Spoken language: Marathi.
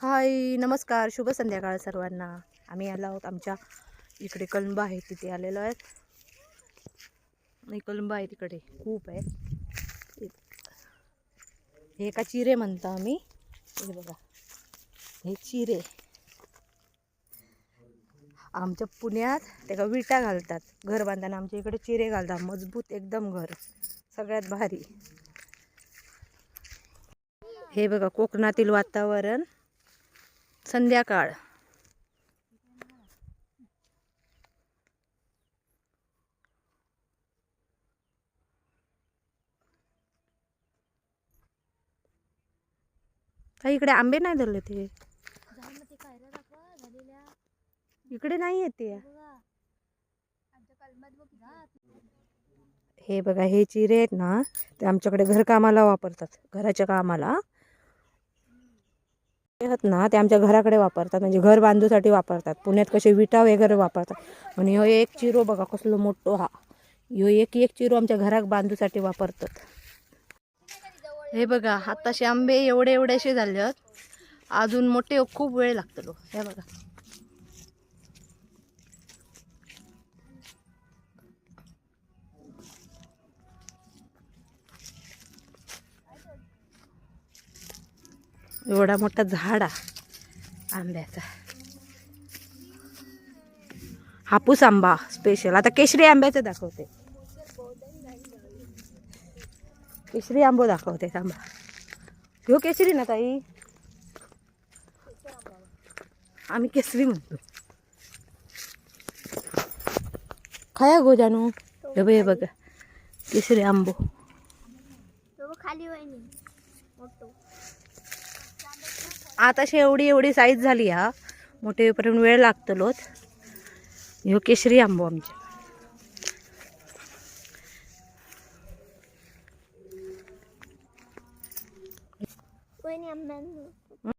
हाय नमस्कार, शुभ संध्याकाळ सर्वांना. आम्ही आलो आहोत आमच्या इकडे कळंब आहे तिथे आलेलो आहेत. आणि कळंब आहे तिकडे खूप आहे. हे का चिरे म्हणतो आम्ही. हे बघा, हे चिरे आमच्या पुण्यात ते का विटा घालतात घर बांधताना. आमच्या इकडे चिरे घालतात, मजबूत एकदम घर, सगळ्यात भारी. हे बघा कोकणातील वातावरण, संध्याकाळ. काही इकडे आंबे नाही धरले ते, इकडे नाही येते. हे बघा, हे चिरे आहेत ना, ते आमच्याकडे घरकामाला वापरतात, घराच्या कामाला आहेत ना, ते आमच्या घराकडे वापरतात, म्हणजे घर बांधूसाठी वापरतात. पुण्यात कसे विटा वगैरे वापरतात. आणि ह्यो एक चिरो बघा कसलो मोठो. हा ह्यो एक एक चिरो आमच्या घरात बांधूसाठी वापरतात. हे बघा, आताशे आंबे एवढे एवढेशे झाले, अजून मोठे खूप वेळ लागतो. हे बघा, एवढा मोठा झाड आंब्याचा. हापूस आंबा स्पेशल. आता केशरी आंब्याचं दाखवते, केशरी आंबो दाखवते थांबा. ह्यो केशरी ना ताई, आम्ही केसरी म्हणतो. खाया गो जानू. हे बघा केशरी आंबो. आता एवढी एवढी साईज झाली. हा मोठे पर्यंत वेळ लागतलोच. ह्यो केशरी आंबो आमच्या.